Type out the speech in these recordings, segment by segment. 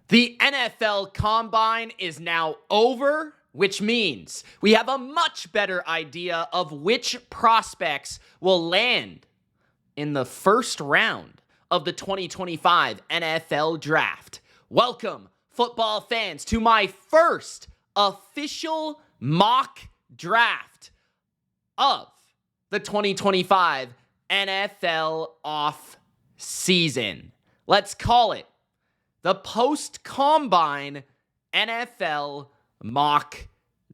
The NFL Combine is now over, which means we have a much better idea of which prospects will land in the first round of the 2025 NFL Draft. Welcome, football fans, to my first official mock draft of the 2025 NFL offseason. Let's call it the post-combine NFL mock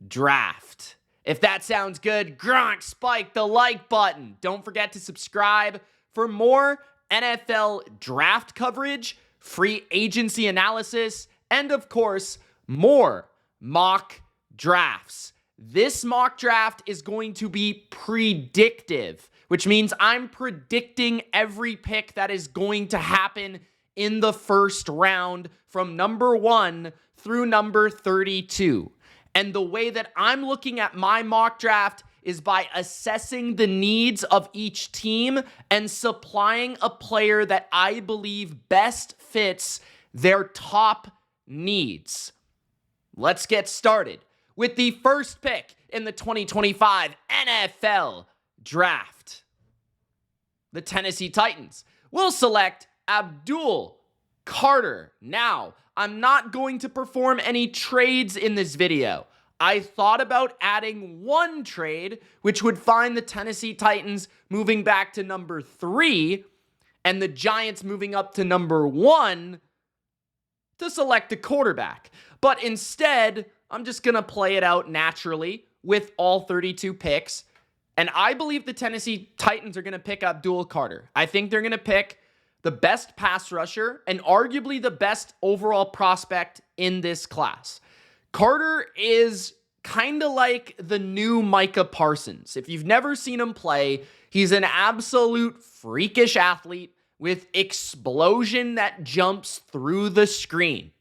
draft. If that sounds good, Gronk, spike the like button. Don't forget to subscribe for more NFL draft coverage, free agency analysis, and of course, more mock drafts. This mock draft is going to be predictive, which means I'm predicting every pick that is going to happen in the first round from number 1 through number 32. And the way that I'm looking at my mock draft is by assessing the needs of each team and supplying a player that I believe best fits their top needs. Let's get started with the first pick in the 2025 NFL Draft. The Tennessee Titans will select Abdul Carter. Now, I'm not going to perform any trades in this video. I thought about adding one trade, which would find the Tennessee Titans moving back to number 3 and the Giants moving up to number 1 to select a quarterback. But instead, I'm just going to play it out naturally with all 32 picks. And I believe the Tennessee Titans are going to pick Abdul Carter. I think they're going to pick the best pass rusher and arguably the best overall prospect in this class. Carter is kind of like the new Micah Parsons. If you've never seen him play, he's an absolute freakish athlete with explosion that jumps through the screen.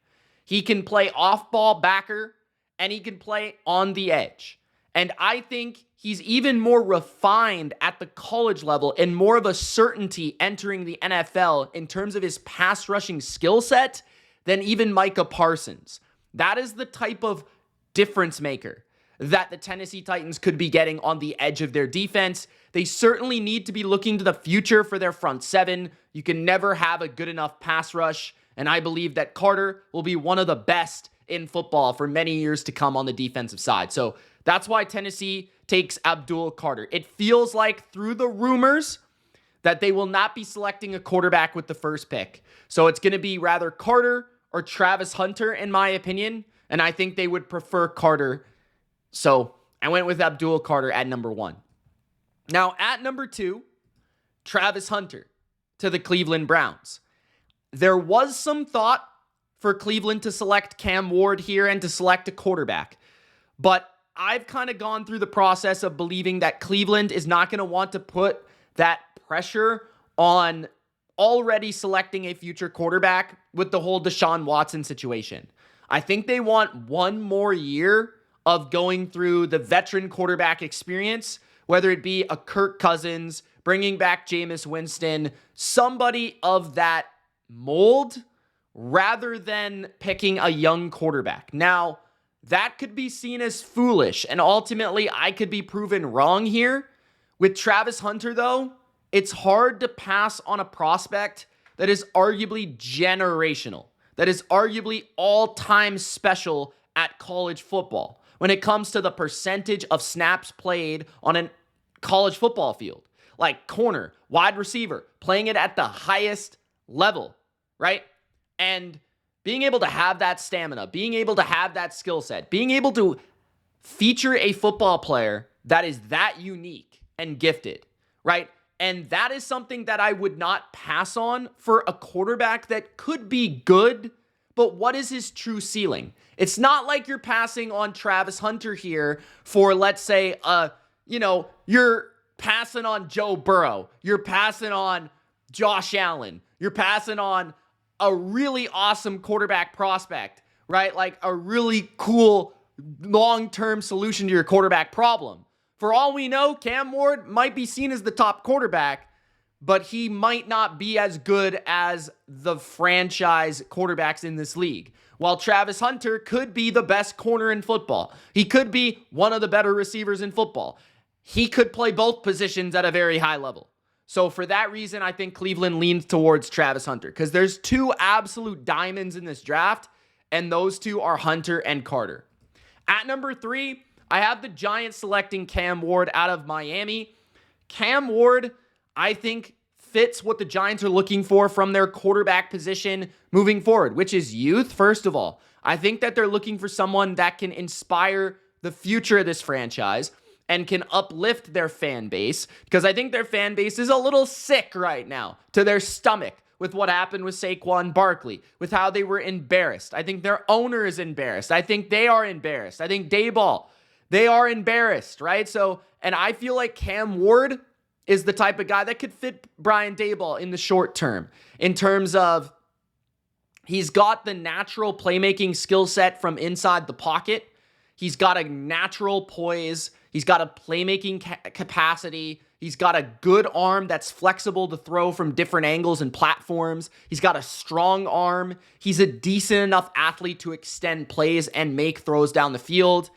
He can play off-ball backer, and he can play on the edge. And I think he's even more refined at the college level and more of a certainty entering the NFL in terms of his pass rushing skill set than even Micah Parsons. That is the type of difference maker that the Tennessee Titans could be getting on the edge of their defense. They certainly need to be looking to the future for their front seven. You can never have a good enough pass rush, and I believe that Carter will be one of the best in football for many years to come on the defensive side. So that's why Tennessee takes Abdul Carter. It feels like through the rumors that they will not be selecting a quarterback with the first pick. So it's going to be rather Carter or Travis Hunter, in my opinion. And I think they would prefer Carter. So I went with Abdul Carter at number 1. Now at number 2, Travis Hunter to the Cleveland Browns. There was some thought for Cleveland to select Cam Ward here and to select a quarterback. But I've kind of gone through the process of believing that Cleveland is not going to want to put that pressure on already selecting a future quarterback with the whole Deshaun Watson situation. I think they want one more year of going through the veteran quarterback experience, whether it be a Kirk Cousins, bringing back Jameis Winston, somebody of that mold, rather than picking a young quarterback. Now, that could be seen as foolish, and ultimately I could be proven wrong here. With Travis Hunter, though, it's hard to pass on a prospect that is arguably generational, that is arguably all-time special at college football when it comes to the percentage of snaps played on a college football field, like corner, wide receiver, playing it at the highest level, right? And being able to have that stamina, being able to have that skill set, being able to feature a football player that is that unique and gifted, right? And that is something that I would not pass on for a quarterback that could be good, but what is his true ceiling? It's not like you're passing on Travis Hunter here for, let's say, you're passing on Joe Burrow. You're passing on Josh Allen. You're passing on a really awesome quarterback prospect, right? Like a really cool long-term solution to your quarterback problem. For all we know, Cam Ward might be seen as the top quarterback, but he might not be as good as the franchise quarterbacks in this league. While Travis Hunter could be the best corner in football, he could be one of the better receivers in football. He could play both positions at a very high level. So for that reason, I think Cleveland leans towards Travis Hunter because there's two absolute diamonds in this draft, and those two are Hunter and Carter. At number 3, I have the Giants selecting Cam Ward out of Miami. Cam Ward, I think, fits what the Giants are looking for from their quarterback position moving forward, which is youth, first of all. I think that they're looking for someone that can inspire the future of this franchise and can uplift their fan base, because I think their fan base is a little sick right now to their stomach with what happened with Saquon Barkley, with how they were embarrassed. I think their owner is embarrassed. I think they are embarrassed. I think Daboll, they are embarrassed, right? So, and I feel like Cam Ward is the type of guy that could fit Brian Daboll in the short term, in terms of he's got the natural playmaking skill set from inside the pocket. He's got a natural poise. He's got a playmaking capacity. He's got a good arm that's flexible to throw from different angles and platforms. He's got a strong arm. He's a decent enough athlete to extend plays and make throws down the field.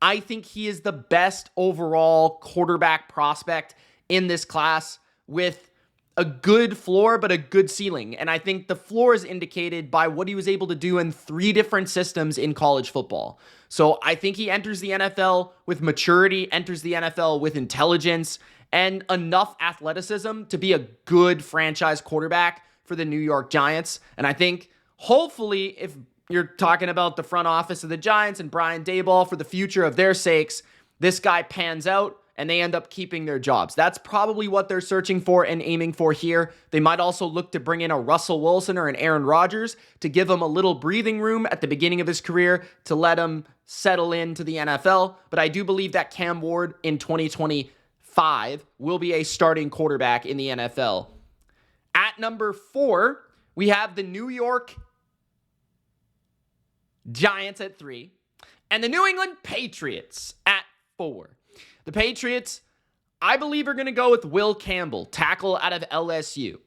I think he is the best overall quarterback prospect in this class, with a good floor, but a good ceiling. And I think the floor is indicated by what he was able to do in 3 different systems in college football. So I think he enters the NFL with maturity, enters the NFL with intelligence, and enough athleticism to be a good franchise quarterback for the New York Giants. And I think, hopefully, if you're talking about the front office of the Giants and Brian Daboll for the future of their sakes, this guy pans out and they end up keeping their jobs. That's probably what they're searching for and aiming for here. They might also look to bring in a Russell Wilson or an Aaron Rodgers to give him a little breathing room at the beginning of his career to let him settle into the NFL. But I do believe that Cam Ward in 2025 will be a starting quarterback in the NFL. At number 4, we have the New York Giants at 3 and the New England Patriots at 4. The Patriots, I believe, are going to go with Will Campbell, tackle out of LSU.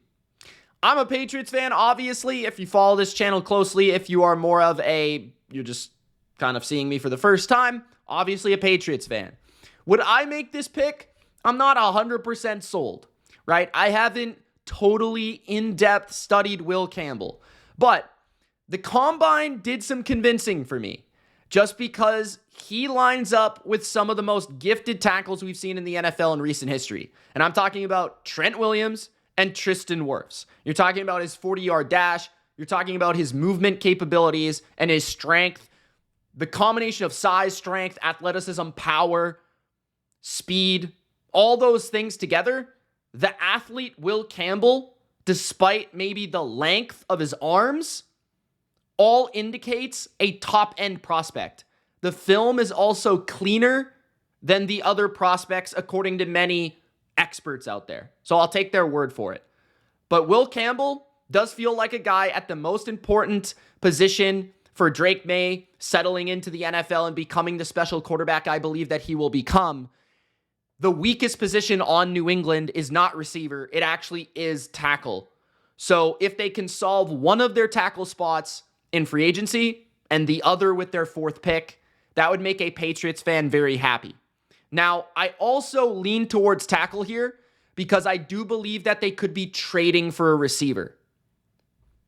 I'm a Patriots fan, obviously. If you follow this channel closely, if you are more of you're just kind of seeing me for the first time, obviously a Patriots fan. Would I make this pick? I'm not 100% sold, right? I haven't totally in-depth studied Will Campbell, but the Combine did some convincing for me, just because he lines up with some of the most gifted tackles we've seen in the NFL in recent history. And I'm talking about Trent Williams and Tristan Wirfs. You're talking about his 40-yard dash. You're talking about his movement capabilities and his strength. The combination of size, strength, athleticism, power, speed, all those things together, the athlete Will Campbell, despite maybe the length of his arms, all indicates a top-end prospect. The film is also cleaner than the other prospects, according to many experts out there. So I'll take their word for it. But Will Campbell does feel like a guy at the most important position for Drake May settling into the NFL and becoming the special quarterback I believe that he will become. The weakest position on New England is not receiver. It actually is tackle. So if they can solve one of their tackle spots in free agency and the other with their 4th pick, that would make a Patriots fan very happy. Now, I also lean towards tackle here because I do believe that they could be trading for a receiver.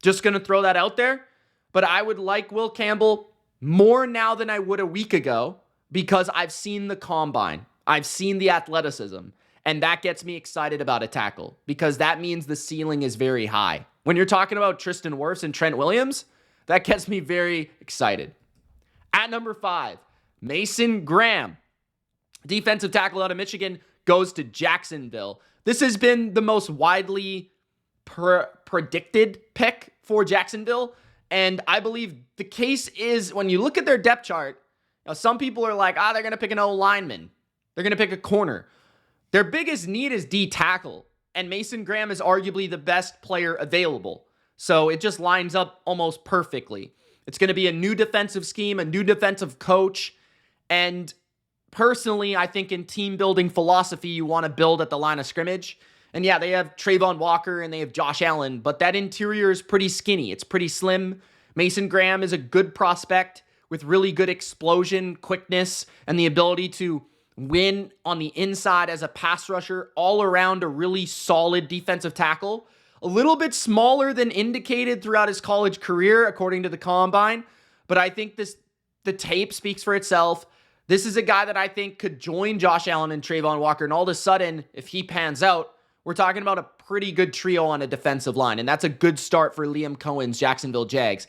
Just going to throw that out there. But I would like Will Campbell more now than I would a week ago because I've seen the Combine. I've seen the athleticism. And that gets me excited about a tackle because that means the ceiling is very high. When you're talking about Tristan Wirfs and Trent Williams, that gets me very excited. At number 5, Mason Graham, defensive tackle out of Michigan, goes to Jacksonville. This has been the most widely predicted pick for Jacksonville, and I believe the case is when you look at their depth chart, some people are like, they're going to pick an O-lineman. They're going to pick a corner. Their biggest need is D-tackle, and Mason Graham is arguably the best player available. So it just lines up almost perfectly. It's going to be a new defensive scheme, a new defensive coach. And personally, I think in team building philosophy, you want to build at the line of scrimmage. And yeah, they have Trayvon Walker and they have Josh Allen, but that interior is pretty skinny. It's pretty slim. Mason Graham is a good prospect with really good explosion, quickness, and the ability to win on the inside as a pass rusher, all around a really solid defensive tackle. A little bit smaller than indicated throughout his college career, according to the Combine, but I think the tape speaks for itself. This is a guy that I think could join Josh Allen and Trayvon Walker, and all of a sudden, if he pans out, we're talking about a pretty good trio on a defensive line, and that's a good start for Liam Cohen's Jacksonville Jags.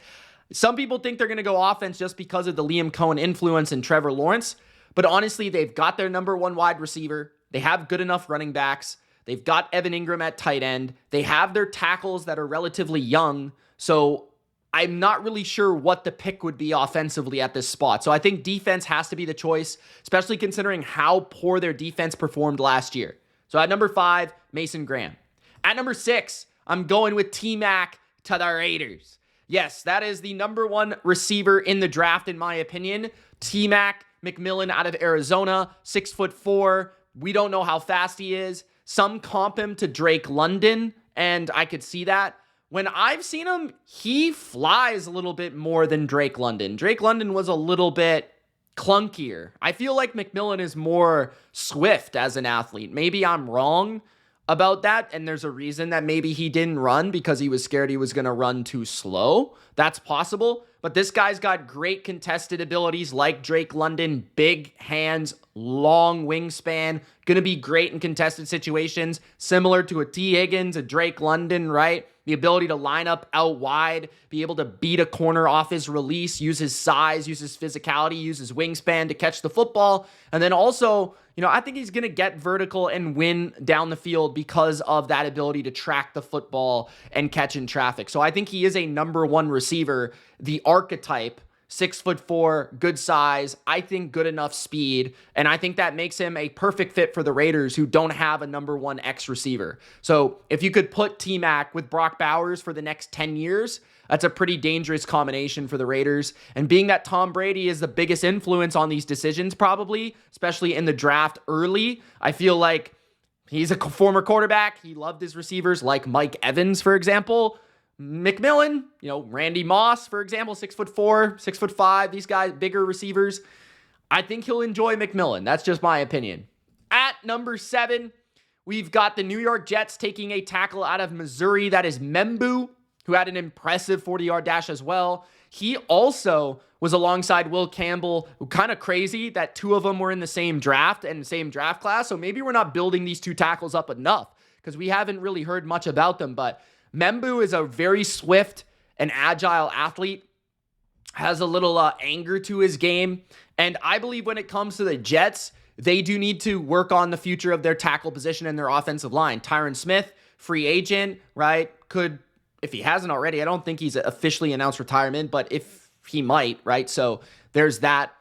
Some people think they're going to go offense just because of the Liam Cohen influence and Trevor Lawrence, but honestly, they've got their number one wide receiver. They have good enough running backs. They've got Evan Ingram at tight end. They have their tackles that are relatively young, so I'm not really sure what the pick would be offensively at this spot. So I think defense has to be the choice, especially considering how poor their defense performed last year. So at number 5, Mason Graham. At number 6, I'm going with T-Mac to the Raiders. Yes, that is the number 1 receiver in the draft, in my opinion. T-Mac McMillan out of Arizona, 6'4". We don't know how fast he is. Some comp him to Drake London, and I could see that. When I've seen him, he flies a little bit more than Drake London. Drake London was a little bit clunkier. I feel like McMillan is more swift as an athlete. Maybe I'm wrong about that, and there's a reason that maybe he didn't run because he was scared he was going to run too slow. That's possible, but this guy's got great contested abilities like Drake London, big hands, long wingspan, going to be great in contested situations, similar to a T. Higgins, a Drake London, right? The ability to line up out wide, be able to beat a corner off his release, use his size, use his physicality, use his wingspan to catch the football. And then also, I think he's going to get vertical and win down the field because of that ability to track the football and catch in traffic. So I think he is a number 1 receiver, the archetype, 6'4", good size, I think good enough speed, and I think that makes him a perfect fit for the Raiders, who don't have a number 1 X receiver. So if you could put T-Mac with Brock Bowers for the next 10 years, that's a pretty dangerous combination for the Raiders. And being that Tom Brady is the biggest influence on these decisions probably, especially in the draft early, I feel like he's a former quarterback. He loved his receivers like Mike Evans, for example. McMillan, Randy Moss, for example, 6'4", 6'5", these guys, bigger receivers. I think he'll enjoy McMillan. That's just my opinion. At number 7, we've got the New York Jets taking a tackle out of Missouri. That is Membu, who had an impressive 40-yard dash as well. He also was alongside Will Campbell. Kind of crazy that 2 of them were in the same draft and the same draft class. So maybe we're not building these 2 tackles up enough because we haven't really heard much about them. But Membu is a very swift and agile athlete, has a little anger to his game. And I believe when it comes to the Jets, they do need to work on the future of their tackle position and their offensive line. Tyron Smith, free agent, right? Could, if he hasn't already, I don't think he's officially announced retirement, but if he might, right? So there's that.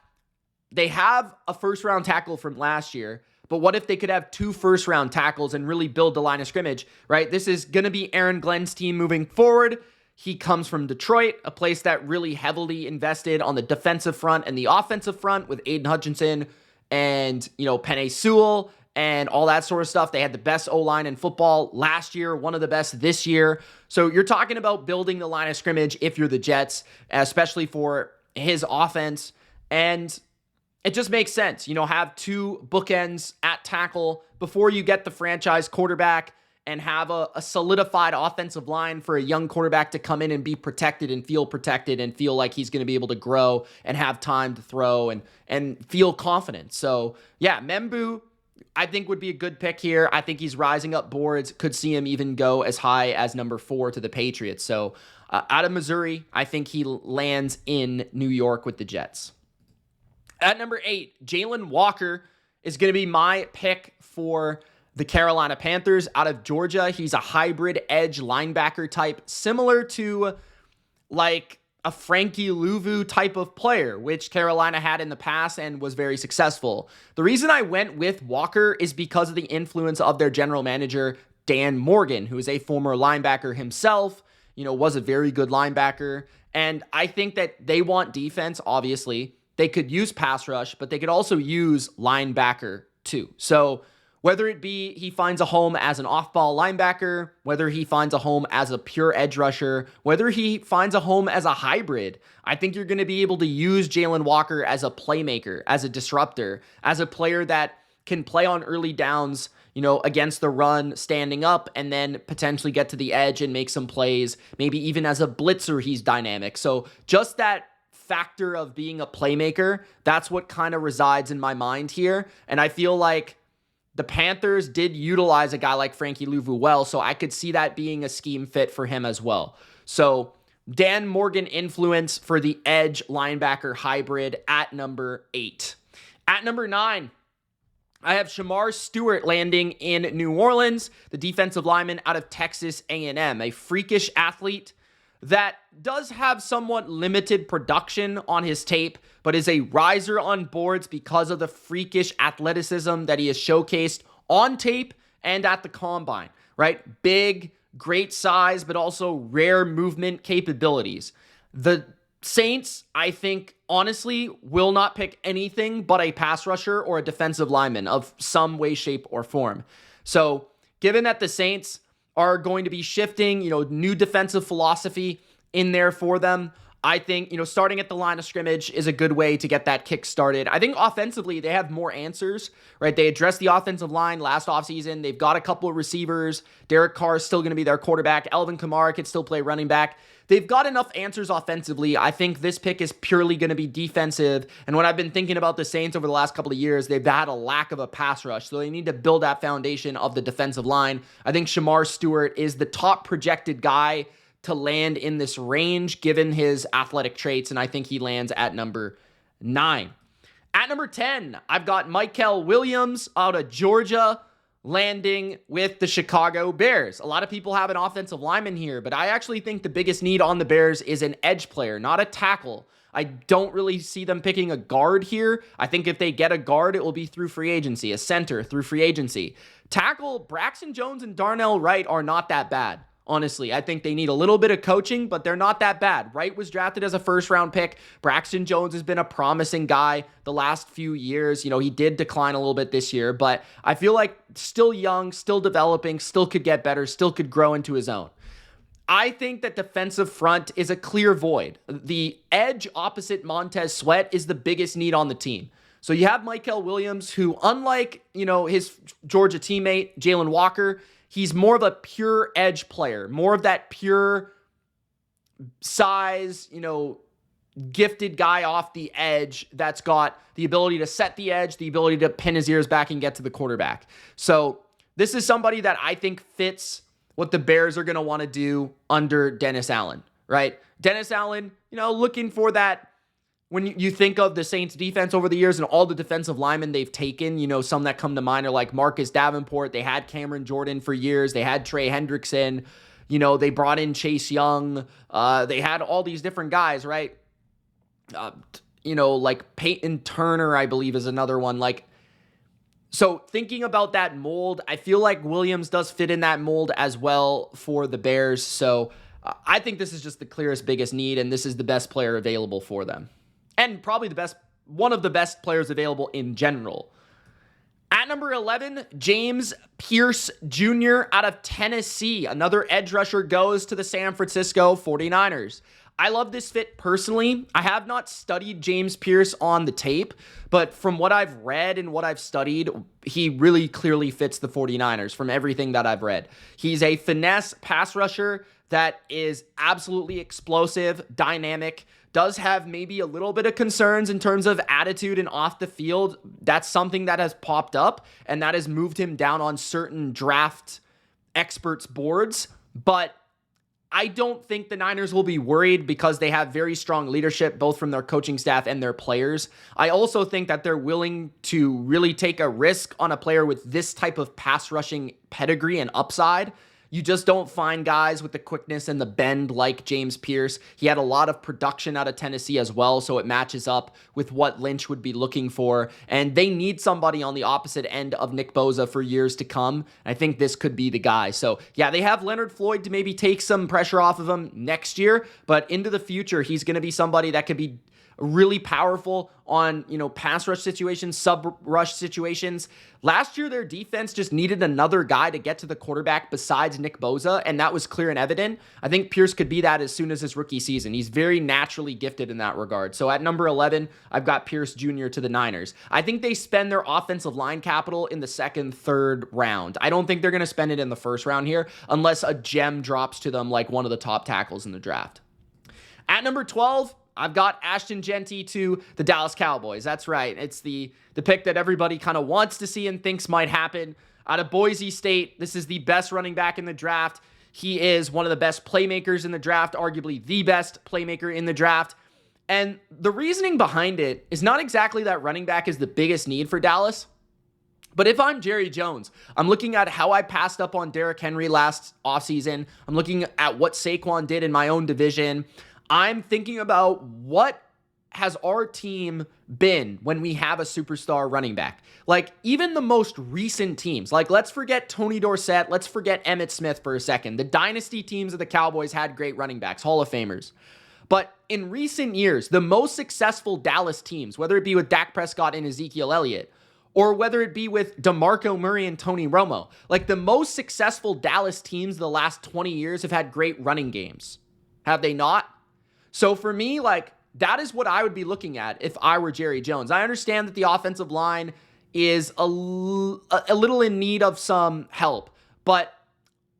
They have a first-round tackle from last year, but what if they could have 2 first-round tackles and really build the line of scrimmage, right? This is going to be Aaron Glenn's team moving forward. He comes from Detroit, a place that really heavily invested on the defensive front and the offensive front with Aiden Hutchinson and, Penei Sewell and all that sort of stuff. They had the best O-line in football last year, one of the best this year. So you're talking about building the line of scrimmage if you're the Jets, especially for his offense. And it just makes sense, have 2 bookends at tackle before you get the franchise quarterback and have a solidified offensive line for a young quarterback to come in and be protected and feel like he's going to be able to grow and have time to throw and feel confident. So yeah, Membu, I think would be a good pick here. I think he's rising up boards. Could see him even go as high as number 4 to the Patriots. So out of Missouri, I think he lands in New York with the Jets. At number 8, Jalen Walker is going to be my pick for the Carolina Panthers out of Georgia. He's a hybrid edge linebacker type, similar to like a Frankie Louvu type of player, which Carolina had in the past and was very successful. The reason I went with Walker is because of the influence of their general manager, Dan Morgan, who is a former linebacker himself, was a very good linebacker. And I think that they want defense, obviously. They could use pass rush, but they could also use linebacker too. So Whether it be he finds a home as an off-ball linebacker, whether he finds a home as a pure edge rusher, whether he finds a home as a hybrid, I think you're going to be able to use Jalen Walker as a playmaker, as a disruptor, as a player that can play on early downs, against the run, standing up, and then potentially get to the edge and make some plays. Maybe even as a blitzer, he's dynamic. So just that factor of being a playmaker, that's what kind of resides in my mind here. And I feel like the Panthers did utilize a guy like Frankie Louvu well, so I could see that being a scheme fit for him as well. So Dan Morgan influence for the edge linebacker hybrid at number 8. At number 9, I have Shamar Stewart landing in New Orleans, the defensive lineman out of Texas A&M, a freakish athlete that does have somewhat limited production on his tape, but is a riser on boards because of the freakish athleticism that he has showcased on tape and at the combine, right? Big, great size, but also rare movement capabilities. The Saints, I think, honestly, will not pick anything but a pass rusher or a defensive lineman of some way, shape, or form. So, given that the Saints are going to be shifting, new defensive philosophy in there for them, I think, starting at the line of scrimmage is a good way to get that kick started. I think offensively, they have more answers, right? They addressed the offensive line last offseason. They've got a couple of receivers. Derek Carr is still going to be their quarterback. Alvin Kamara can still play running back. They've got enough answers offensively. I think this pick is purely going to be defensive. And when I've been thinking about the Saints over the last couple of years, they've had a lack of a pass rush. So they need to build that foundation of the defensive line. I think Shamar Stewart is the top projected guy to land in this range given his athletic traits. And I think he lands at number 9. At number 10, I've got Michael Williams out of Georgia, landing with the Chicago Bears. A lot of people have an offensive lineman here, but I actually think the biggest need on the Bears is an edge player, not a tackle. I don't really see them picking a guard here. I think if they get a guard, it will be through free agency, a center through free agency. Tackle, Braxton Jones and Darnell Wright are not that bad. Honestly, I think they need a little bit of coaching, but they're not that bad. Wright was drafted as a first-round pick. Braxton Jones has been a promising guy the last few years. He did decline a little bit this year, but I feel like still young, still developing, still could get better, still could grow into his own. I think that defensive front is a clear void. The edge opposite Montez Sweat is the biggest need on the team. So you have Michael Williams, who, unlike, his Georgia teammate, Jalen Walker, he's more of a pure edge player, more of that pure size, gifted guy off the edge that's got the ability to set the edge, the ability to pin his ears back and get to the quarterback. So this is somebody that I think fits what the Bears are going to want to do under Dennis Allen, right? Dennis Allen, looking for that. When you think of the Saints defense over the years and all the defensive linemen they've taken, some that come to mind are like Marcus Davenport. They had Cameron Jordan for years. They had Trey Hendrickson. They brought in Chase Young. They had all these different guys, right? Like Peyton Turner, I believe, is another one. So thinking about that mold, I feel like Williams does fit in that mold as well for the Bears. So I think this is just the clearest, biggest need, and this is the best player available for them. And probably one of the best players available in general. At number 11, James Pierce Jr. out of Tennessee. Another edge rusher goes to the San Francisco 49ers. I love this fit personally. I have not studied James Pierce on the tape, but from what I've read and what I've studied, he really clearly fits the 49ers from everything that I've read. He's a finesse pass rusher that is absolutely explosive, dynamic, does have maybe a little bit of concerns in terms of attitude and off the field. That's something that has popped up, and that has moved him down on certain draft experts' boards. But I don't think the Niners will be worried because they have very strong leadership, both from their coaching staff and their players. I also think that they're willing to really take a risk on a player with this type of pass rushing pedigree and upside. You just don't find guys with the quickness and the bend like James Pierce. He had a lot of production out of Tennessee as well, so it matches up with what Lynch would be looking for. And they need somebody on the opposite end of Nick Bosa for years to come. I think this could be the guy. So, yeah, they have Leonard Floyd to maybe take some pressure off of him next year, but into the future, he's going to be somebody that could be really powerful on, pass rush situations, sub rush situations. Last year, their defense just needed another guy to get to the quarterback besides Nick Bosa, and that was clear and evident. I think Pierce could be that as soon as his rookie season. He's very naturally gifted in that regard. So at number 11, I've got Pierce Jr. to the Niners. I think they spend their offensive line capital in the second, third round. I don't think they're going to spend it in the first round here unless a gem drops to them like one of the top tackles in the draft. At number 12, I've got Ashton Genty to the Dallas Cowboys. That's right. It's the pick that everybody kind of wants to see and thinks might happen. Out of Boise State, this is the best running back in the draft. He is one of the best playmakers in the draft, arguably the best playmaker in the draft. And the reasoning behind it is not exactly that running back is the biggest need for Dallas. But if I'm Jerry Jones, I'm looking at how I passed up on Derrick Henry last offseason. I'm looking at what Saquon did in my own division. I'm thinking about what has our team been when we have a superstar running back. Like, even the most recent teams, like, let's forget Tony Dorsett, let's forget Emmitt Smith for a second. The dynasty teams of the Cowboys had great running backs, Hall of Famers. But in recent years, the most successful Dallas teams, whether it be with Dak Prescott and Ezekiel Elliott, or whether it be with DeMarco Murray and Tony Romo, like, the most successful Dallas teams the last 20 years have had great running games. Have they not? So for me, like, that is what I would be looking at if I were Jerry Jones. I understand that the offensive line is a little in need of some help, but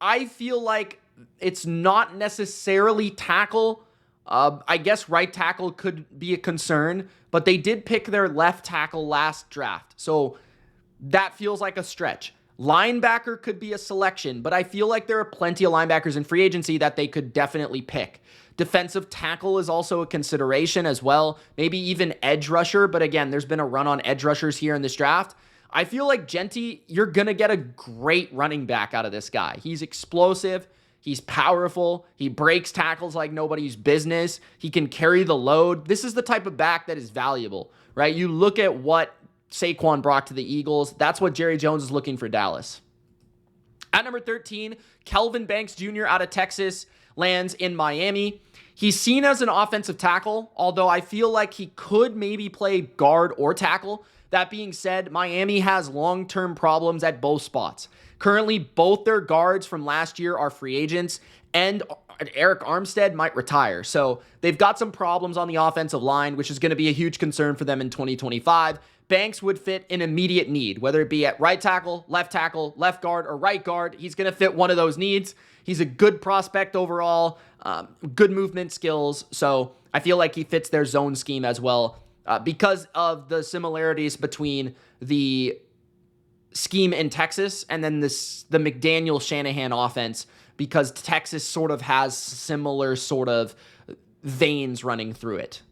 I feel like it's not necessarily tackle. I guess right tackle could be a concern, but they did pick their left tackle last draft, so that feels like a stretch. Linebacker could be a selection, but I feel like there are plenty of linebackers in free agency that they could definitely pick. Defensive tackle is also a consideration as well. Maybe even edge rusher, but again, there's been a run on edge rushers here in this draft. I feel like Genty, you're going to get a great running back out of this guy. He's explosive. He's powerful. He breaks tackles like nobody's business. He can carry the load. This is the type of back that is valuable, right? You look at what Saquon brought to the Eagles. That's what Jerry Jones is looking for Dallas. At number 13, Kelvin Banks Jr. out of Texas lands in Miami. He's seen as an offensive tackle, although I feel like he could maybe play guard or tackle. That being said, Miami has long-term problems at both spots. Currently, both their guards from last year are free agents, and Eric Armstead might retire. So they've got some problems on the offensive line, which is going to be a huge concern for them in 2025. Banks would fit an immediate need, whether it be at right tackle, left guard, or right guard. He's going to fit one of those needs. He's a good prospect overall, good movement skills. So I feel like he fits their zone scheme as well because of the similarities between the scheme in Texas and then the McDaniel-Shanahan offense, because Texas sort of has similar sort of veins running through it.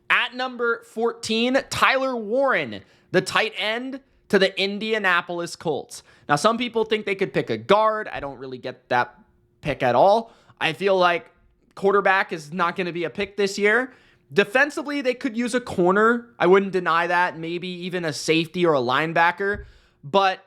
At number 14, Tyler Warren, the tight end to the Indianapolis Colts. Now, some people think they could pick a guard. I don't really get that pick at all. I feel like quarterback is not going to be a pick this year. Defensively, they could use a corner. I wouldn't deny that. Maybe even a safety or a linebacker. But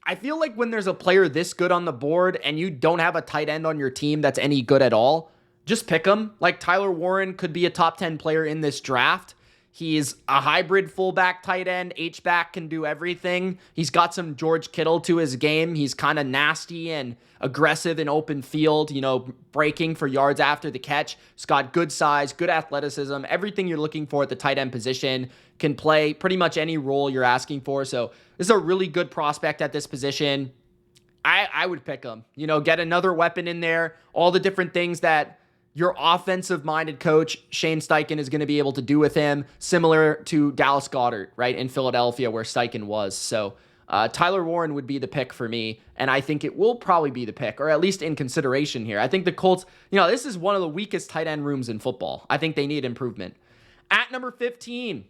I feel like when there's a player this good on the board and you don't have a tight end on your team that's any good at all, just pick him. Like, Tyler Warren could be a top 10 player in this draft. He's a hybrid fullback tight end. H-back can do everything. He's got some George Kittle to his game. He's kind of nasty and aggressive in open field, breaking for yards after the catch. He's got good size, good athleticism, everything you're looking for at the tight end position. Can play pretty much any role you're asking for. So this is a really good prospect at this position. I would pick him. Get another weapon in there. All the different things that your offensive-minded coach, Shane Steichen, is going to be able to do with him, similar to Dallas Goedert, right, in Philadelphia where Steichen was. So Tyler Warren would be the pick for me, and I think it will probably be the pick, or at least in consideration here. I think the Colts, this is one of the weakest tight end rooms in football. I think they need improvement. At number 15,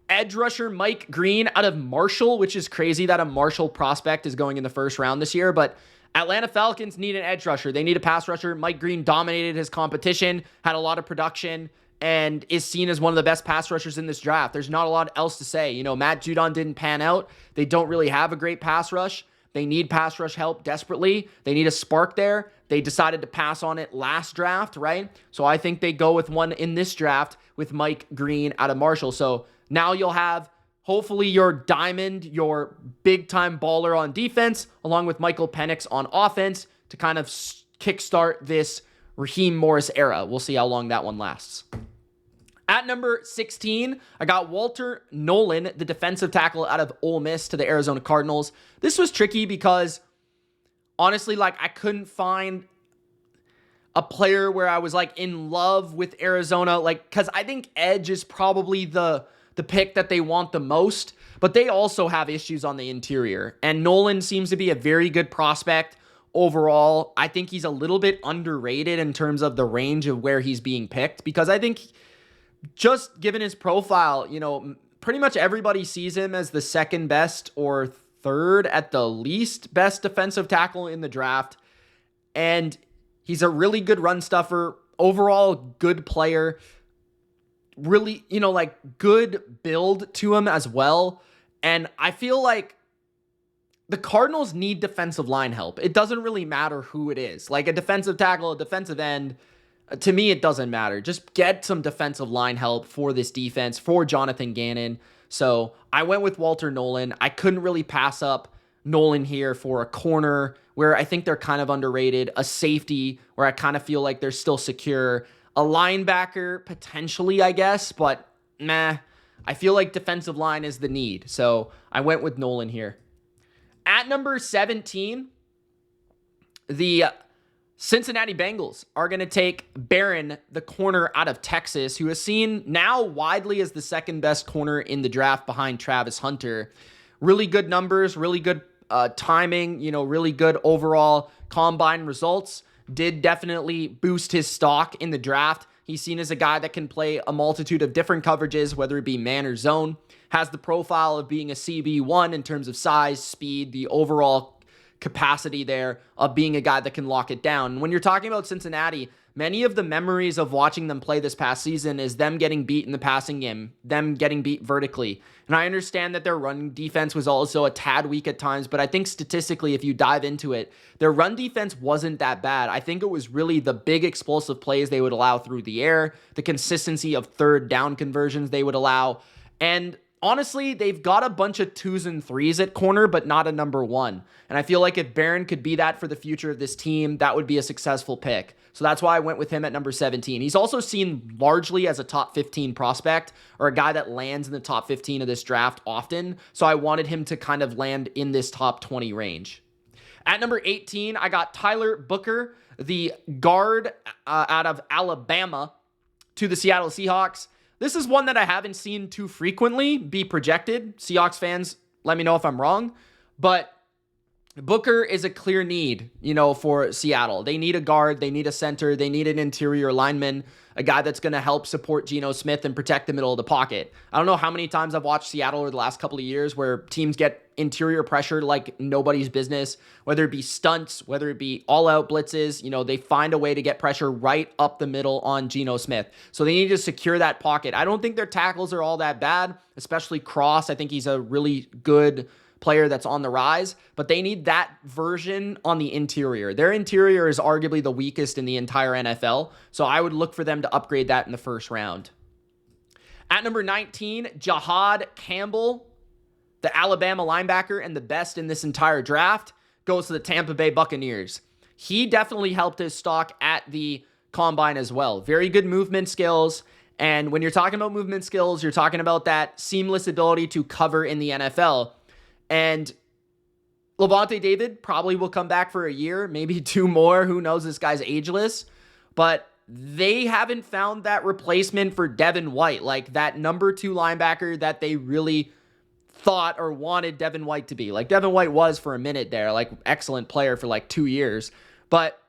edge rusher Mike Green out of Marshall, which is crazy that a Marshall prospect is going in the first round this year, but Atlanta Falcons need an edge rusher. They need a pass rusher. Mike Green dominated his competition, had a lot of production, and is seen as one of the best pass rushers in this draft. There's not a lot else to say. You know, Matt Judon didn't pan out. They don't really have a great pass rush. They need pass rush help desperately. They need a spark there. They decided to pass on it last draft, right? So I think they go with one in this draft with Mike Green out of Marshall. So now you'll have hopefully your diamond, your big-time baller on defense, along with Michael Penix on offense to kind of kickstart this Raheem Morris era. We'll see how long that one lasts. At number 16, I got Walter Nolan, the defensive tackle out of Ole Miss to the Arizona Cardinals. This was tricky because, honestly, like, I couldn't find a player where I was, like, in love with Arizona. Like, because I think edge is probably the pick that they want the most, but they also have issues on the interior. And Nolan seems to be a very good prospect overall. I think he's a little bit underrated in terms of the range of where he's being picked, because I think just given his profile, you know, pretty much everybody sees him as the second best or third at the least best defensive tackle in the draft. And he's a really good run stuffer, overall good player, really, you know, like good build to him as well. And I feel like the Cardinals need defensive line help. It doesn't really matter who it is. Like a defensive tackle, a defensive end, to me, it doesn't matter. Just get some defensive line help for this defense, for Jonathan Gannon. So I went with Walter Nolan. I couldn't really pass up Nolan here for a corner where I think they're kind of underrated, a safety where I kind of feel like they're still secure, a linebacker potentially, I guess, but meh. I feel like defensive line is the need. So I went with Nolan here. At number 17, the Cincinnati Bengals are going to take Barron, the corner out of Texas, who is seen now widely as the second best corner in the draft behind Travis Hunter. Really good numbers, really good timing, you know, really good overall combine results. Did definitely boost his stock in the draft. He's seen as a guy that can play a multitude of different coverages, whether it be man or zone. Has the profile of being a CB1 in terms of size, speed, the overall capacity there of being a guy that can lock it down. And when you're talking about Cincinnati, many of the memories of watching them play this past season is them getting beat in the passing game, them getting beat vertically. And I understand that their run defense was also a tad weak at times, but I think statistically, if you dive into it, their run defense wasn't that bad. I think it was really the big explosive plays they would allow through the air, the consistency of third down conversions they would allow, and honestly, they've got a bunch of 2s and 3s at corner, but not a number 1. And I feel like if Barron could be that for the future of this team, that would be a successful pick. So that's why I went with him at number 17. He's also seen largely as a top 15 prospect, or a guy that lands in the top 15 of this draft often. So I wanted him to kind of land in this top 20 range. At number 18, I got Tyler Booker, the guard out of Alabama, to the Seattle Seahawks. This is one that I haven't seen too frequently be projected. Seahawks fans, let me know if I'm wrong. But Booker is a clear need, you know, for Seattle. They need a guard. They need a center. They need an interior lineman, a guy that's going to help support Geno Smith and protect the middle of the pocket. I don't know how many times I've watched Seattle over the last couple of years where teams get interior pressure like nobody's business, whether it be stunts, whether it be all-out blitzes. You know, they find a way to get pressure right up the middle on Geno Smith. So they need to secure that pocket. I don't think their tackles are all that bad, especially Cross. I think he's a really good player that's on the rise, but they need that version on the interior. Their interior is arguably the weakest in the entire NFL, so I would look for them to upgrade that in the first round. At number 19, Jahad Campbell, the Alabama linebacker and the best in this entire draft, goes to the Tampa Bay Buccaneers. He definitely helped his stock at the combine as well. Very good movement skills, and when you're talking about movement skills, you're talking about that seamless ability to cover in the NFL. And Levante David probably will come back for a year, maybe 2 more. Who knows? This guy's ageless. But they haven't found that replacement for Devin White, like that number 2 linebacker that they really thought or wanted Devin White to be. Like Devin White was for a minute there, like excellent player for like 2 years. But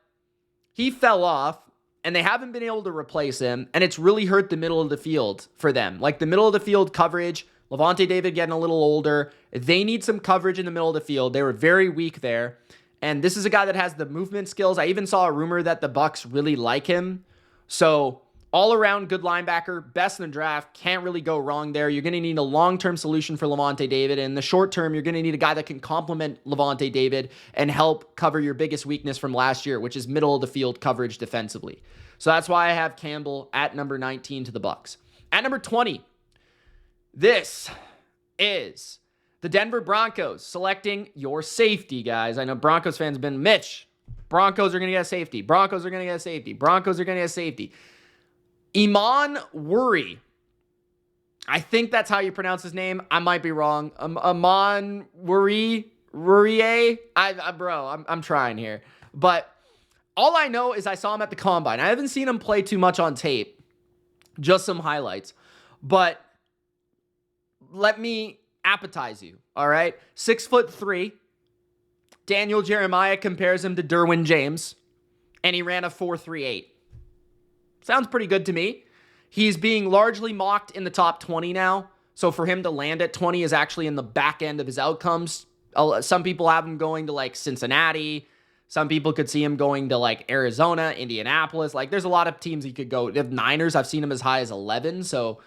he fell off, and they haven't been able to replace him, and it's really hurt the middle of the field for them. Like the middle of the field coverage, Levante David getting a little older. They need some coverage in the middle of the field. They were very weak there. And this is a guy that has the movement skills. I even saw a rumor that the Bucks really like him. So all around good linebacker, best in the draft. Can't really go wrong there. You're going to need a long-term solution for Lavonte David. And in the short term, you're going to need a guy that can complement Lavonte David and help cover your biggest weakness from last year, which is middle of the field coverage defensively. So that's why I have Campbell at number 19 to the Bucks. At number 20, this is the Denver Broncos selecting your safety, guys. I know Broncos fans have been, Mitch, Broncos are going to get a safety. Broncos are going to get a safety. Broncos are going to get a safety. Iman Worry. I think that's how you pronounce his name. I might be wrong. Iman Worry. I'm trying here. But all I know is I saw him at the Combine. I haven't seen him play too much on tape. Just some highlights. But let me appetize you, all right? 6'3". Daniel Jeremiah compares him to Derwin James, and he ran a 4.38. Sounds pretty good to me. He's being largely mocked in the top 20 now, so for him to land at 20 is actually in the back end of his outcomes. Some people have him going to like Cincinnati. Some people could see him going to like Arizona, Indianapolis. Like there's a lot of teams he could go. The Niners, I've seen him as high as 11, so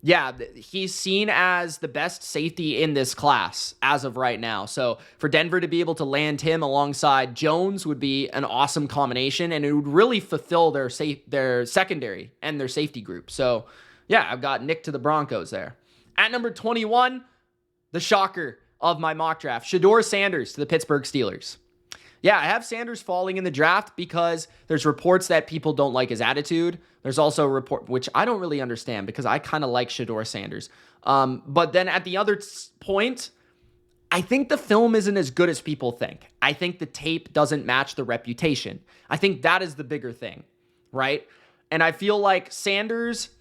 yeah, he's seen as the best safety in this class as of right now. So for Denver to be able to land him alongside Jones would be an awesome combination, and it would really fulfill their secondary and their safety group. So yeah, I've got Nick to the Broncos there. At number 21, the shocker of my mock draft, Shedeur Sanders to the Pittsburgh Steelers. Yeah, I have Sanders falling in the draft because there's reports that people don't like his attitude. There's also a report, which I don't really understand because I kind of like Shedeur Sanders. But then at the other point, I think the film isn't as good as people think. I think the tape doesn't match the reputation. I think that is the bigger thing, right? And I feel like Sanders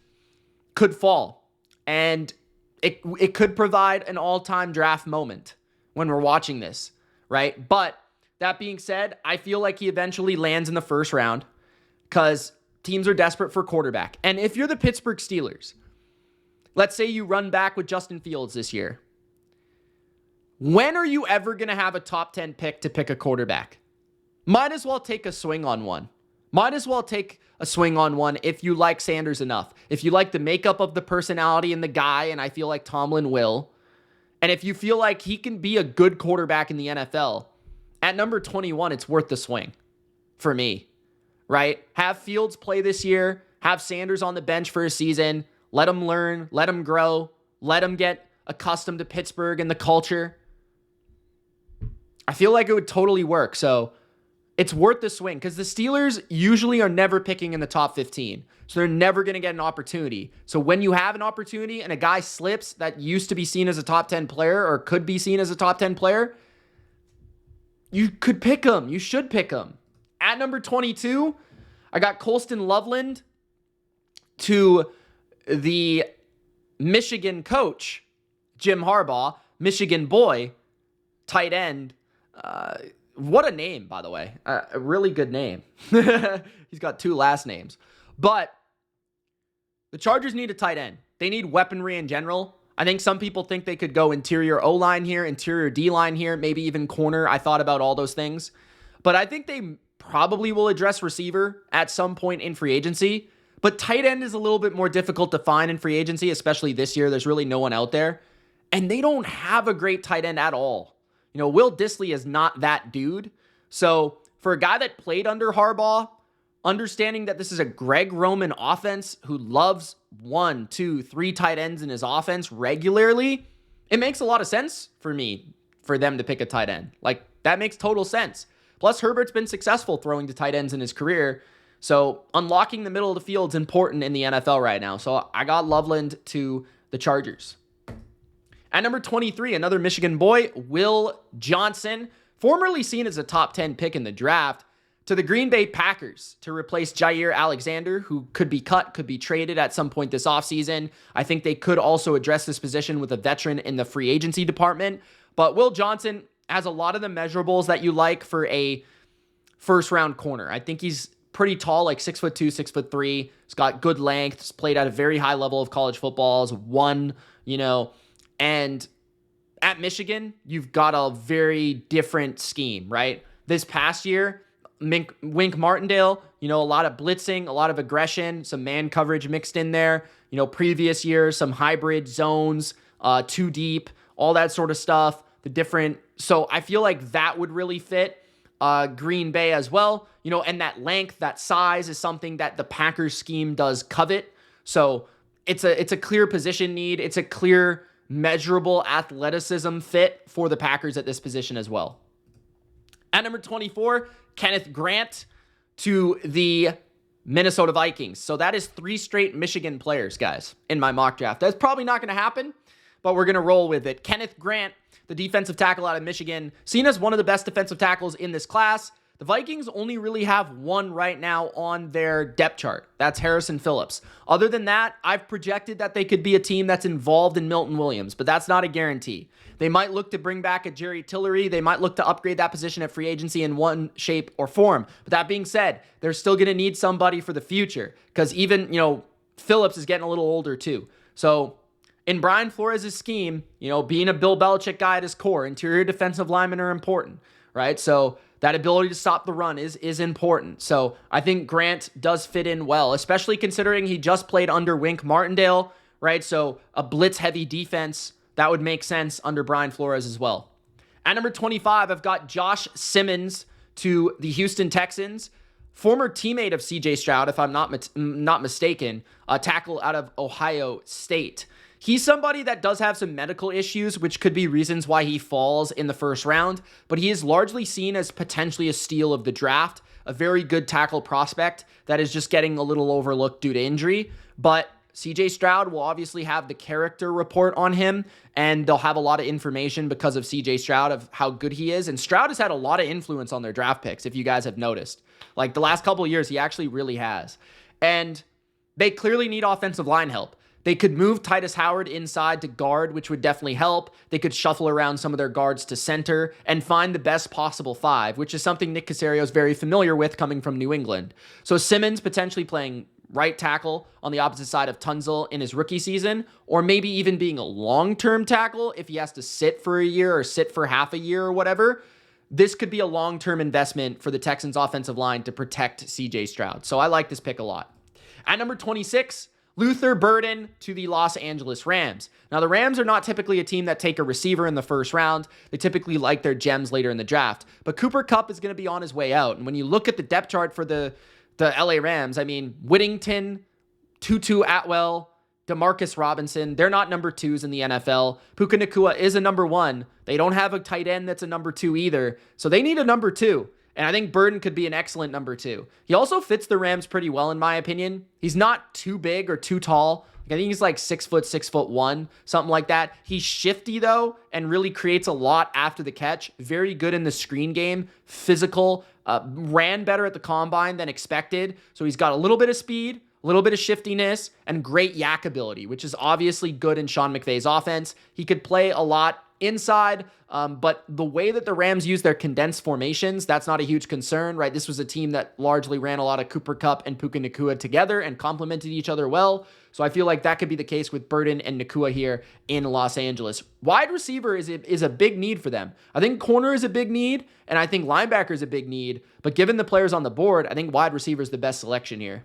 could fall, and it could provide an all-time draft moment when we're watching this, right? But that being said, I feel like he eventually lands in the first round because teams are desperate for quarterback. And if you're the Pittsburgh Steelers, let's say you run back with Justin Fields this year. When are you ever going to have a top 10 pick to pick a quarterback? Might as well take a swing on one. Might as well take a swing on one if you like Sanders enough. If you like the makeup of the personality and the guy, and I feel like Tomlin will, and if you feel like he can be a good quarterback in the NFL, at number 21, it's worth the swing for me, right? Have Fields play this year. Have Sanders on the bench for a season. Let him learn. Let him grow. Let him get accustomed to Pittsburgh and the culture. I feel like it would totally work. So it's worth the swing because the Steelers usually are never picking in the top 15. So they're never going to get an opportunity. So when you have an opportunity and a guy slips that used to be seen as a top 10 player or could be seen as a top 10 player, you could pick him. You should pick him. At number 22, I got Colston Loveland to the Michigan coach, Jim Harbaugh, Michigan boy, tight end. What a name, by the way. A really good name. He's got 2 last names. But the Chargers need a tight end. They need weaponry in general. I think some people think they could go interior O-line here, interior D-line here, maybe even corner. I thought about all those things. But I think they probably will address receiver at some point in free agency. But tight end is a little bit more difficult to find in free agency, especially this year. There's really no one out there. And they don't have a great tight end at all. You know, Will Dissly is not that dude. So for a guy that played under Harbaugh, understanding that this is a Greg Roman offense who loves 1, 2, 3 tight ends in his offense regularly, it makes a lot of sense for me for them to pick a tight end. Like, that makes total sense. Plus, Herbert's been successful throwing to tight ends in his career, so unlocking the middle of the field is important in the NFL right now. So I got Loveland to the Chargers. At number 23, another Michigan boy, Will Johnson, formerly seen as a top 10 pick in the draft, to the Green Bay Packers to replace Jair Alexander, who could be cut, could be traded at some point this offseason. I think they could also address this position with a veteran in the free agency department. But Will Johnson has a lot of the measurables that you like for a first-round corner. I think he's pretty tall, like 6'2", 6'3". He's got good length. He's played at a very high level of college football. He's won, and at Michigan, you've got a very different scheme, right? This past year, Wink Martindale, a lot of blitzing, a lot of aggression, some man coverage mixed in there. Previous years, some hybrid zones, too deep, all that sort of stuff. So I feel like that would really fit Green Bay as well. And that length, that size is something that the Packers scheme does covet. So it's a clear position need. It's a clear measurable athleticism fit for the Packers at this position as well. At number 24, Kenneth Grant to the Minnesota Vikings. So that is 3 straight Michigan players, guys, in my mock draft. That's probably not going to happen, but we're going to roll with it. Kenneth Grant, the defensive tackle out of Michigan, seen as one of the best defensive tackles in this class. The Vikings only really have one right now on their depth chart. That's Harrison Phillips. Other than that, I've projected that they could be a team that's involved in Milton Williams, but that's not a guarantee. They might look to bring back a Jerry Tillery. They might look to upgrade that position at free agency in one shape or form. But that being said, they're still going to need somebody for the future because even, Phillips is getting a little older too. So in Brian Flores' scheme, being a Bill Belichick guy at his core, interior defensive linemen are important, right? So that ability to stop the run is important. So I think Grant does fit in well, especially considering he just played under Wink Martindale, right? So a blitz-heavy defense, that would make sense under Brian Flores as well. At number 25, I've got Josh Simmons to the Houston Texans. Former teammate of CJ Stroud, if I'm not mistaken, a tackle out of Ohio State. He's somebody that does have some medical issues, which could be reasons why he falls in the first round, but he is largely seen as potentially a steal of the draft, a very good tackle prospect that is just getting a little overlooked due to injury. But CJ Stroud will obviously have the character report on him, and they'll have a lot of information because of CJ Stroud of how good he is. And Stroud has had a lot of influence on their draft picks, if you guys have noticed. Like the last couple of years, he actually really has. And they clearly need offensive line help. They could move Titus Howard inside to guard, which would definitely help. They could shuffle around some of their guards to center and find the best possible 5, which is something Nick Caserio is very familiar with coming from New England. So Simmons potentially playing right tackle on the opposite side of Tunzel in his rookie season, or maybe even being a long-term tackle if he has to sit for a year or sit for half a year or whatever. This could be a long-term investment for the Texans offensive line to protect CJ Stroud. So I like this pick a lot. At number 26, Luther Burden to the Los Angeles Rams. Now, the Rams are not typically a team that take a receiver in the first round. They typically like their gems later in the draft. But Cooper Kupp is going to be on his way out. And when you look at the depth chart for the LA Rams, I mean, Whittington, Tutu Atwell, Demarcus Robinson, they're not number 2s in the NFL. Puka Nacua is a number 1. They don't have a tight end that's a number 2 either. So they need a number 2. And I think Burden could be an excellent number 2. He also fits the Rams pretty well, in my opinion. He's not too big or too tall. I think he's like 6 foot, 6'1", something like that. He's shifty though, and really creates a lot after the catch. Very good in the screen game, physical, ran better at the combine than expected. So he's got a little bit of speed, a little bit of shiftiness, and great yak ability, which is obviously good in Sean McVay's offense. He could play a lot inside, but the way that the Rams use their condensed formations, that's not a huge concern, right? This was a team that largely ran a lot of Cooper Kupp and Puka Nacua together and complemented each other well. So I feel like that could be the case with Burden and Nacua here in Los Angeles. Wide receiver is a big need for them. I think corner is a big need, and I think linebacker is a big need. But given the players on the board, I think wide receiver is the best selection here.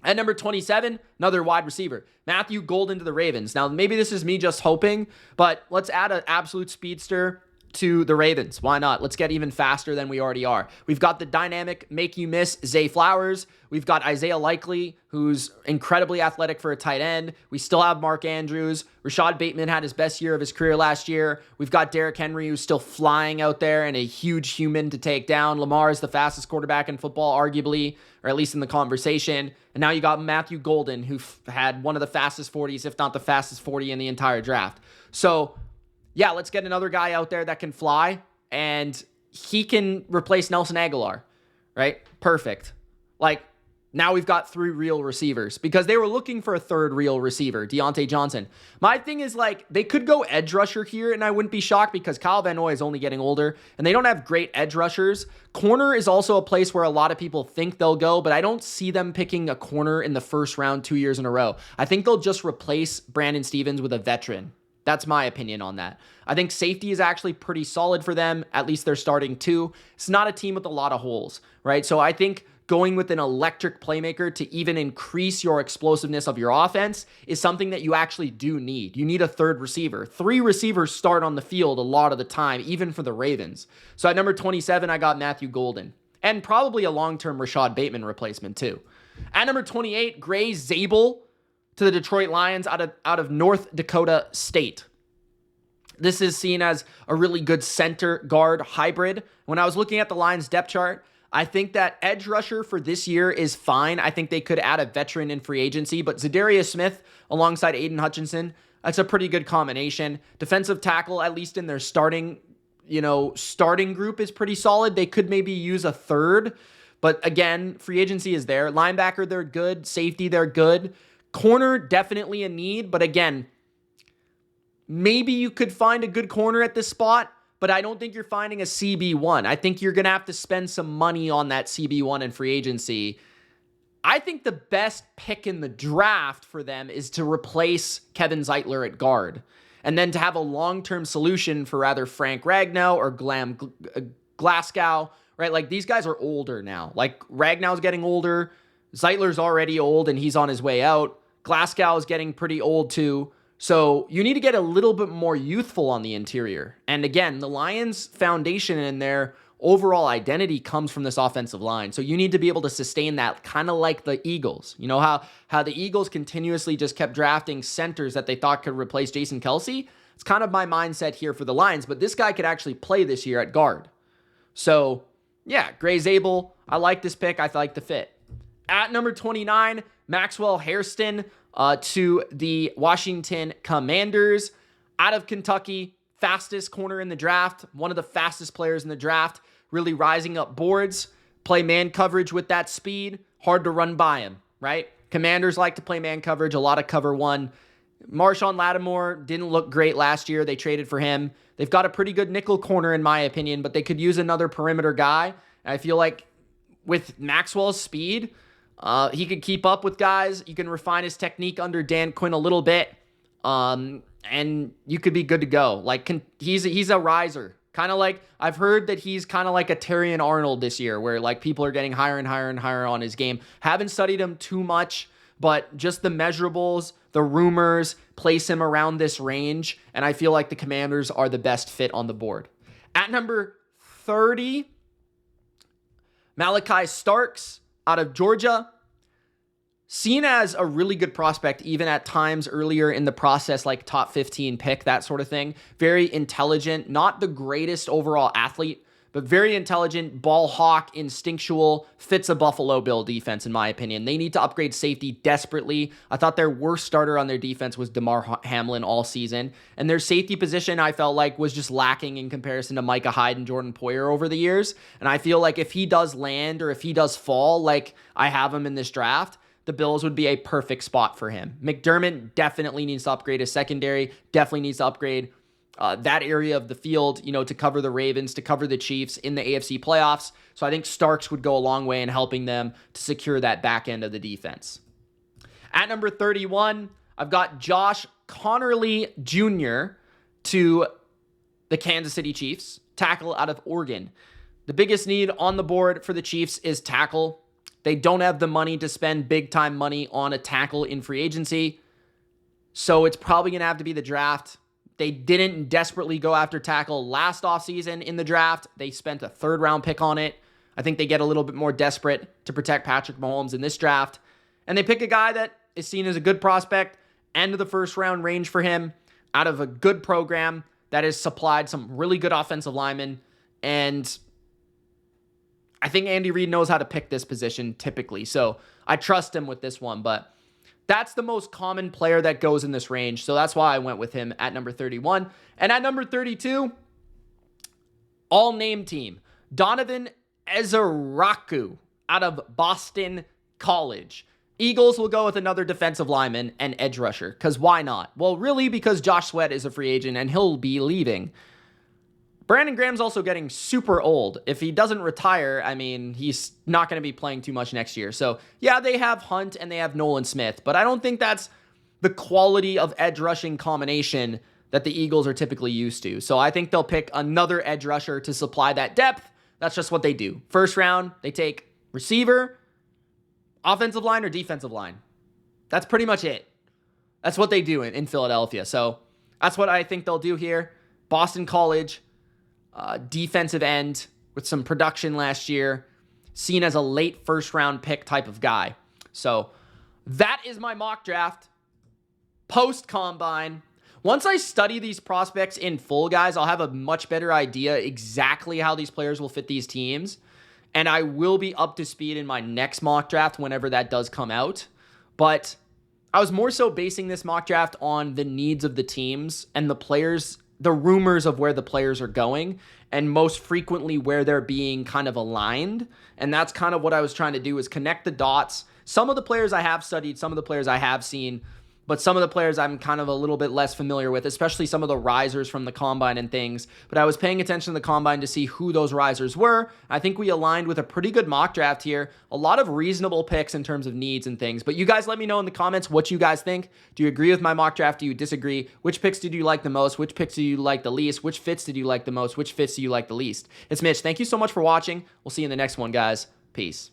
At number 27, another wide receiver, Matthew Golden to the Ravens. Now, maybe this is me just hoping, but let's add an absolute speedster to the Ravens. Why not? Let's get even faster than we already are. We've got the dynamic make you miss Zay Flowers. We've got Isaiah Likely, who's incredibly athletic for a tight end. We still have Mark Andrews. Rashad Bateman had his best year of his career last year. We've got Derrick Henry, who's still flying out there and a huge human to take down. Lamar is the fastest quarterback in football, arguably, or at least in the conversation. And now you got Matthew Golden, who had one of the fastest 40s, if not the fastest 40 in the entire draft. So yeah, let's get another guy out there that can fly, and he can replace Nelson Aguilar, right? Perfect. Like, now we've got 3 real receivers because they were looking for a 3rd real receiver, Deontay Johnson. My thing is, like, they could go edge rusher here, and I wouldn't be shocked because Kyle Van Noy is only getting older, and they don't have great edge rushers. Corner is also a place where a lot of people think they'll go, but I don't see them picking a corner in the first round 2 years in a row. I think they'll just replace Brandon Stevens with a veteran. That's my opinion on that. I think safety is actually pretty solid for them. At least they're starting two. It's not a team with a lot of holes, right? So I think going with an electric playmaker to even increase your explosiveness of your offense is something that you actually do need. You need a third receiver. 3 receivers start on the field a lot of the time, even for the Ravens. So at number 27, I got Matthew Golden. And probably a long-term Rashad Bateman replacement too. At number 28, Gray Zabel to the Detroit Lions out of North Dakota State. This is seen as a really good center guard hybrid. When I was looking at the Lions depth chart, I think that edge rusher for this year is fine. I think they could add a veteran in free agency, but Zadarius Smith alongside Aiden Hutchinson, that's a pretty good combination. Defensive tackle, at least in their starting group, is pretty solid. They could maybe use a third, but again, free agency is there. Linebacker, they're good. Safety, they're good. Corner, definitely a need, but again, maybe you could find a good corner at this spot, but I don't think you're finding a CB1. I think you're going to have to spend some money on that CB1 in free agency. I think the best pick in the draft for them is to replace Kevin Zeitler at guard, and then to have a long-term solution for either Frank Ragnow or Glasgow, right? Like, these guys are older now. Like, Ragnow's getting older. Zeitler's already old, and he's on his way out. Glasgow is getting pretty old too. So you need to get a little bit more youthful on the interior. And again, the Lions' foundation and their overall identity comes from this offensive line. So you need to be able to sustain that, kind of like the Eagles. You know how the Eagles continuously just kept drafting centers that they thought could replace Jason Kelce? It's kind of my mindset here for the Lions, but this guy could actually play this year at guard. So yeah, Gray Zabel, I like this pick. I like the fit. At number 29, Maxwell Hairston to the Washington Commanders out of Kentucky. Fastest corner in the draft. One of the fastest players in the draft. Really rising up boards. Play man coverage with that speed. Hard to run by him, right? Commanders like to play man coverage. A lot of cover one. Marshawn Lattimore didn't look great last year. They traded for him. They've got a pretty good nickel corner in my opinion, but they could use another perimeter guy. And I feel like with Maxwell's speed, he could keep up with guys. You can refine his technique under Dan Quinn a little bit. And you could be good to go. Like, he's a riser. Kind of like, I've heard that he's kind of like a Terrion Arnold this year, where like people are getting higher and higher and higher on his game. Haven't studied him too much, but just the measurables, the rumors place him around this range. And I feel like the Commanders are the best fit on the board. At number 30, Malachi Starks out of Georgia. Seen as a really good prospect, even at times earlier in the process, like top 15 pick, that sort of thing. Very intelligent, not the greatest overall athlete, but very intelligent, ball hawk, instinctual, fits a Buffalo Bill defense, in my opinion. They need to upgrade safety desperately. I thought their worst starter on their defense was DeMar Hamlin all season. And their safety position, I felt like, was just lacking in comparison to Micah Hyde and Jordan Poyer over the years. And I feel like if he does land or if he does fall, like I have him in this draft, the Bills would be a perfect spot for him. McDermott definitely needs to upgrade his secondary, definitely needs to upgrade that area of the field, to cover the Ravens, to cover the Chiefs in the AFC playoffs. So I think Starks would go a long way in helping them to secure that back end of the defense. At number 31, I've got Josh Connerly Jr. to the Kansas City Chiefs, tackle out of Oregon. The biggest need on the board for the Chiefs is tackle. They don't have the money to spend big-time money on a tackle in free agency, so it's probably going to have to be the draft. They didn't desperately go after tackle last offseason in the draft. They spent a third-round pick on it. I think they get a little bit more desperate to protect Patrick Mahomes in this draft, and they pick a guy that is seen as a good prospect, end of the first-round range for him, out of a good program that has supplied some really good offensive linemen, and I think Andy Reid knows how to pick this position typically, so I trust him with this one, but that's the most common player that goes in this range, so that's why I went with him at number 31. And at number 32, all-name team, Donovan Ezeraku out of Boston College. Eagles will go with another defensive lineman and edge rusher, because why not? Well, really, because Josh Sweat is a free agent, and he'll be leaving. Brandon Graham's also getting super old. If he doesn't retire, I mean, he's not going to be playing too much next year. So, yeah, they have Hunt and they have Nolan Smith, but I don't think that's the quality of edge rushing combination that the Eagles are typically used to. So I think they'll pick another edge rusher to supply that depth. That's just what they do. First round, they take receiver, offensive line, or defensive line. That's pretty much it. That's what they do in Philadelphia. So that's what I think they'll do here. Boston College, defensive end with some production last year, seen as a late first round pick type of guy. So that is my mock draft post-combine. Once I study these prospects in full, guys, I'll have a much better idea exactly how these players will fit these teams. And I will be up to speed in my next mock draft whenever that does come out. But I was more so basing this mock draft on the needs of the teams and the players, the rumors of where the players are going, and most frequently where they're being kind of aligned. And that's kind of what I was trying to do, is connect the dots. Some of the players I have studied, some of the players I have seen, but some of the players I'm kind of a little bit less familiar with, especially some of the risers from the combine and things. But I was paying attention to the combine to see who those risers were. I think we aligned with a pretty good mock draft here. A lot of reasonable picks in terms of needs and things. But you guys let me know in the comments what you guys think. Do you agree with my mock draft? Do you disagree? Which picks did you like the most? Which picks do you like the least? Which fits did you like the most? Which fits do you like the least? It's Mitch. Thank you so much for watching. We'll see you in the next one, guys. Peace.